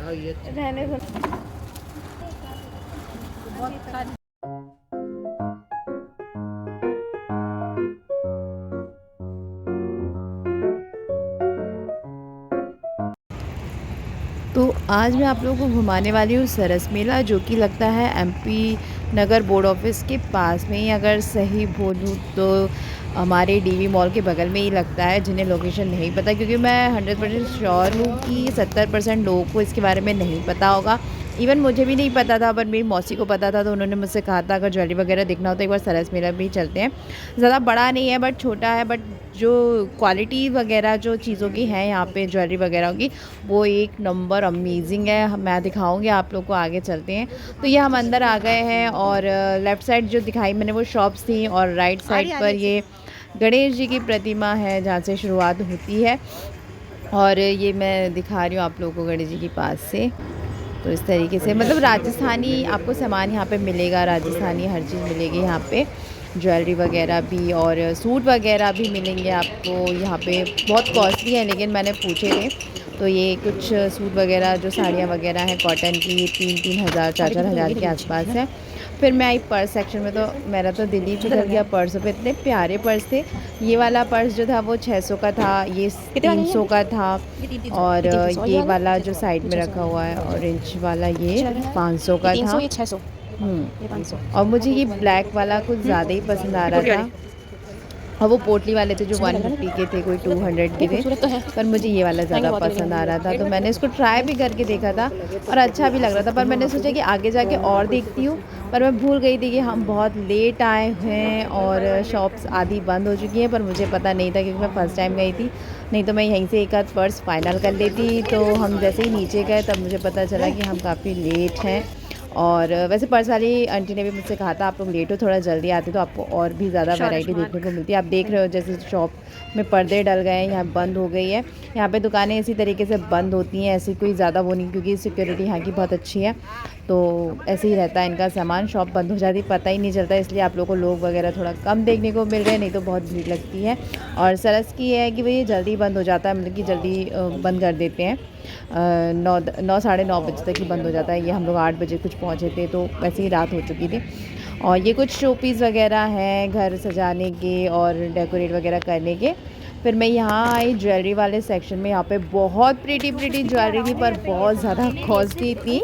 रहने दो। तो आज मैं आप लोगों को घुमाने वाली हूँ सरस मेला, जो कि लगता है एमपी नगर बोर्ड ऑफिस के पास में ही, अगर सही बोलूँ तो हमारे डीवी मॉल के बगल में ही लगता है। जिन्हें लोकेशन नहीं पता, क्योंकि मैं 100% श्योर हूँ कि 70% लोगों को इसके बारे में नहीं पता होगा। इवन मुझे भी नहीं पता था, बट मेरी मौसी को पता था, तो उन्होंने मुझसे कहा था अगर ज्वेलरी वगैरह देखना हो तो एक बार सरस मेला भी चलते हैं। ज़्यादा बड़ा नहीं है बट छोटा है, बट जो क्वालिटी वगैरह जो चीज़ों की है यहाँ पे ज्वेलरी वगैरह की, वो एक नंबर अमेजिंग है। मैं दिखाऊंगी आप लोग को, आगे चलते हैं। तो ये हम अंदर आ गए हैं, और लेफ़्ट साइड जो दिखाई मैंने वो शॉप्स थी, और राइट साइड पर ये गणेश जी की प्रतिमा है जहाँ से शुरुआत होती है। और ये मैं दिखा रही हूँ आप लोगों को गणेश जी के पास से। तो इस तरीके से मतलब राजस्थानी आपको सामान यहाँ पे मिलेगा, राजस्थानी हर चीज़ मिलेगी यहाँ पे, ज्वेलरी वगैरह भी और सूट वगैरह भी मिलेंगे आपको यहाँ पे। बहुत कॉस्टली है लेकिन मैंने पूछे थे, तो ये कुछ सूट वगैरह जो साड़ियाँ वगैरह हैं कॉटन की, ये 3-3 हज़ार 4-4 हज़ार के आसपास है। फिर मैं आई पर्स सेक्शन में, तो मेरा तो दिल ही पिघल गया पर्सों पे, इतने प्यारे पर्स थे। ये वाला पर्स जो था वो 600 का था, ये 300 का था, और ये वाला जो साइड में रखा हुआ है ऑरेंज वाला, ये 500 का था। और मुझे ये ब्लैक वाला कुछ ज़्यादा ही पसंद आ रहा था, और वो पोटली वाले थे जो 150 के थे, कोई 200 के थे, पर मुझे ये वाला ज़्यादा पसंद आ रहा था। तो मैंने इसको ट्राई भी करके देखा था और अच्छा भी लग रहा था, पर मैंने सोचा कि आगे जाके और देखती हूँ। पर मैं भूल गई थी कि हम बहुत लेट आए हैं और शॉप्स आधी बंद हो चुकी हैं, पर मुझे पता नहीं था क्योंकि मैं फ़र्स्ट टाइम गई थी। नहीं तो मैं यहीं से एक आध पर्स फाइनल कर लेती। तो हम जैसे ही नीचे गए तब मुझे पता चला कि हम काफ़ी लेट हैं। और वैसे पर्स वाली आंटी ने भी मुझसे कहा था आप लोग लेट हो, थोड़ा जल्दी आते तो आपको और भी ज़्यादा वैरायटी देखने को मिलती है। आप देख रहे हो जैसे शॉप में पर्दे डल गए हैं, यहाँ बंद हो गई है। यहाँ पे दुकानें इसी तरीके से बंद होती हैं, ऐसी कोई ज़्यादा वो नहीं, क्योंकि सिक्योरिटी यहाँ की बहुत अच्छी है। तो ऐसे ही रहता है इनका सामान, शॉप बंद हो जाती पता ही नहीं चलता, इसलिए आप लोगों को लोग वगैरह थोड़ा कम देखने को मिल रहे हैं, नहीं तो बहुत भीड़ लगती है। और सरस की है कि भाई ये जल्दी बंद हो जाता है, मतलब कि जल्दी बंद कर देते हैं। 9 साढ़े 9 बजे तक ही बंद हो जाता है। ये हम लोग 8 बजे कुछ पहुँचे थे, तो वैसे ही रात हो चुकी थी। और ये कुछ शो पीस वगैरह हैं घर सजाने के और डेकोरेट वगैरह करने के। फिर मैं यहाँ आई ज्वेलरी वाले सेक्शन में, यहाँ पे बहुत प्रीटी ज्वेलरी थी, पर बहुत ज़्यादा कॉस्टली थी।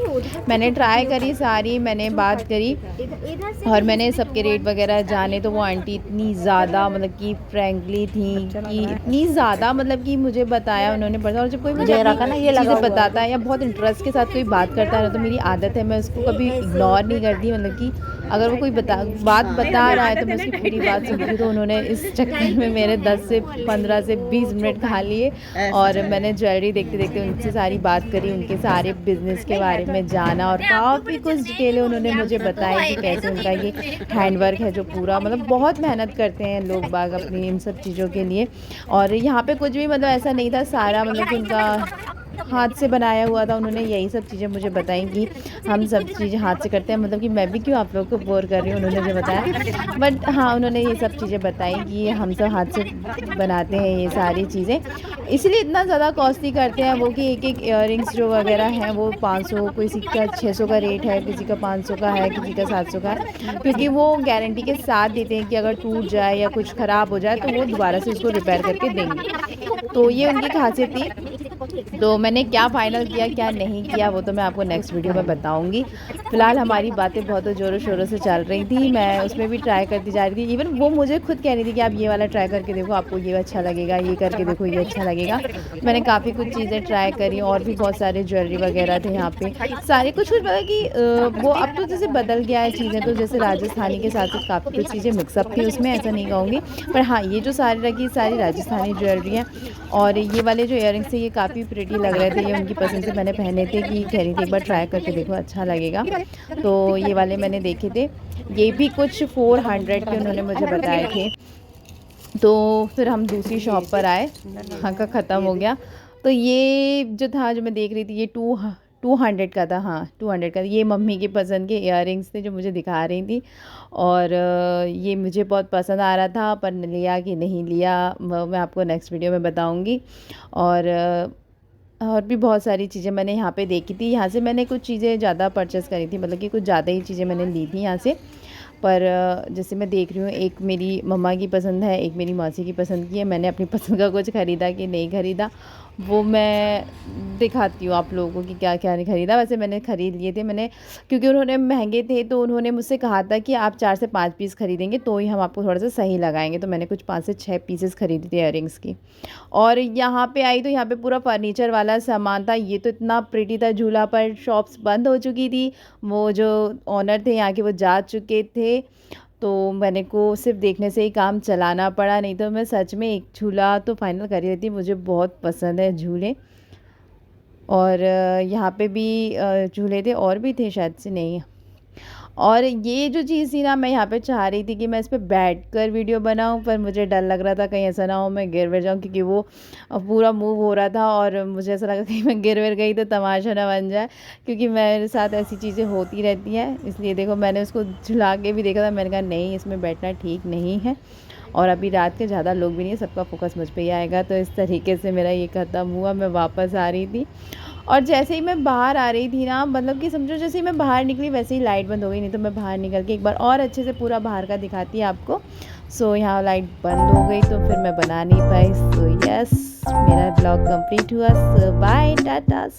मैंने ट्राई करी सारी, मैंने बात करी और मैंने सबके रेट वगैरह जाने, तो वो आंटी इतनी ज़्यादा मतलब कि फ्रेंकली थी कि इतनी ज़्यादा मतलब कि मुझे बताया उन्होंने पढ़ा। और जब कोई मुझे ये चीज़ें बताता है या बहुत इंटरेस्ट के साथ कोई बात करता है ना, तो मेरी आदत है मैं उसको कभी इग्नोर नहीं करती। मतलब कि अगर वो कोई बात बता रहा है तो मैं उसकी पूरी बात सुनती हूँ। तो उन्होंने इस चक्कर में मेरे 10 से 15 से 20 मिनट खा लिए, और मैंने ज्वेलरी देखते देखते उनसे सारी बात करी, उनके सारे बिजनेस के बारे में जाना, और काफ़ी कुछ डिटेलें उन्होंने मुझे बताई कि कैसे उनका ये हैंडवर्क है जो पूरा, मतलब बहुत मेहनत करते हैं लोग बाग अपनी इन सब चीज़ों के लिए। और यहाँ पे कुछ भी मतलब ऐसा नहीं था, सारा मतलब कि उनका हाथ से बनाया हुआ था। उन्होंने यही सब चीज़ें मुझे बताई कि हम सब चीज़ें हाथ से करते हैं, मतलब कि मैं भी क्यों आप लोगों को बोर कर रही हूँ, उन्होंने जो बताया। बट हाँ, उन्होंने ये सब चीज़ें बताई कि हम सब हाथ से बनाते हैं ये सारी चीज़ें, इसलिए इतना ज़्यादा कॉस्टली करते हैं वो, कि एक एक इयररिंग्स जो वगैरह हैं वो 500, किसी का 600 का रेट है, किसी का 500 का है, किसी का 700 का है, क्योंकि वो गारंटी के साथ देते हैं कि अगर टूट जाए या कुछ ख़राब हो जाए तो वो दोबारा से उसको रिपेयर करके देंगे। तो ये उनकी खासियत थी। तो मैंने क्या फ़ाइनल किया क्या नहीं किया वो तो मैं आपको नेक्स्ट वीडियो में बताऊंगी। फ़िलहाल हमारी बातें बहुत ज़ोरों शोरों से चल रही थी, मैं उसमें भी ट्राई करती जा रही थी। इवन वो मुझे खुद कह रही थी कि आप ये वाला ट्राई करके देखो, आपको ये अच्छा लगेगा, ये करके देखो ये अच्छा लगेगा। मैंने काफ़ी कुछ चीज़ें ट्राई करी, और भी बहुत सारे ज्वेलरी वगैरह थे यहाँ पे, सारे कुछ कुछ पता कि वो अब तो जैसे बदल गया है चीज़ें, तो जैसे राजस्थानी के साथ साथ काफ़ी कुछ चीज़ें मिक्सअप थी उसमें, ऐसा नहीं कहूँगी। पर हाँ, ये जो सारी रखी सारी राजस्थानी ज्वेलरी है। और ये वाले जो इयररिंग्स थे ये काफ़ी प्रिटी लग रहे थे, ये उनकी पसंद से मैंने पहने थे कि कह रही थी एक बार ट्राई करके देखो अच्छा लगेगा। तो ये वाले मैंने देखे थे, ये भी कुछ 400 के उन्होंने मुझे बताए थे। तो फिर हम दूसरी शॉप पर आए, वहाँ का ख़त्म हो गया। तो ये जो था जो मैं देख रही थी ये 200 का था, हाँ 200 का। ये मम्मी की पसंद के इयररिंग्स थे जो मुझे दिखा रही थी, और ये मुझे बहुत पसंद आ रहा था, पर लिया कि नहीं लिया मैं आपको नेक्स्ट वीडियो में बताऊंगी। और और भी बहुत सारी चीज़ें मैंने यहाँ पे देखी थी। यहाँ से मैंने कुछ चीज़ें ज़्यादा परचेज़ करी थी, मतलब कि कुछ ज़्यादा ही चीज़ें मैंने ली थी यहाँ से। पर जैसे मैं देख रही हूँ, एक मेरी मम्मा की पसंद है, एक मेरी मौसी की पसंद की है। मैंने अपनी पसंद का कुछ ख़रीदा कि नहीं ख़रीदा, वो मैं दिखाती हूँ आप लोगों को कि क्या-क्या नहीं ख़रीदा। वैसे मैंने ख़रीद लिए थे, मैंने क्योंकि उन्होंने महँगे थे, तो उन्होंने मुझसे कहा था कि आप 4 से 5 पीस ख़रीदेंगे तो ही हम आपको थोड़ा-सा सही लगाएँगे। तो मैंने कुछ 5 से 6 पीसेस ख़रीदे थे इयररिंग्स की। और यहाँ पे आई तो यहाँ पे पूरा फर्नीचर वाला सामान था। ये तो इतना प्रिटी था झूला, पर शॉप्स बंद हो चुकी थी। वो जो ओनर थे यहाँ के, वो जा चुके थे। तो मैंने को सिर्फ़ देखने से ही काम चलाना पड़ा, नहीं तो मैं सच में एक झूला तो फ़ाइनल कर ही लेती। मुझे बहुत पसंद है झूले। और यहाँ पे भी झूले थे, और भी थे शायद से, नहीं। और ये जो चीज़ थी ना, मैं यहाँ पे चाह रही थी कि मैं इस पे बैठकर वीडियो बनाऊँ, पर मुझे डर लग रहा था कहीं ऐसा ना हो मैं गिर विर जाऊँ, क्योंकि वो पूरा मूव हो रहा था और मुझे ऐसा लगा कहीं मैं गिर विर गई तो तमाशा ना बन जाए, क्योंकि मेरे साथ ऐसी चीज़ें होती रहती हैं। इसलिए देखो, मैंने उसको झुला के भी देखा था, मैंने कहा नहीं, इसमें बैठना ठीक नहीं है। और अभी रात के ज़्यादा लोग भी नहीं है, सबका फ़ोकस मुझ पे ही आएगा। तो इस तरीके से मेरा ये ख़त्म हुआ। मैं वापस आ रही थी, और जैसे ही मैं बाहर आ रही थी ना, मतलब कि समझो जैसे ही मैं बाहर निकली वैसे ही लाइट बंद हो गई। नहीं तो मैं बाहर निकल के एक बार और अच्छे से पूरा बाहर का दिखाती आपको। सो यहाँ लाइट बंद हो गई, तो फिर मैं बना नहीं पाई। सो यस, मेरा ब्लॉग कंप्लीट हुआ। सो बाय, टाटा।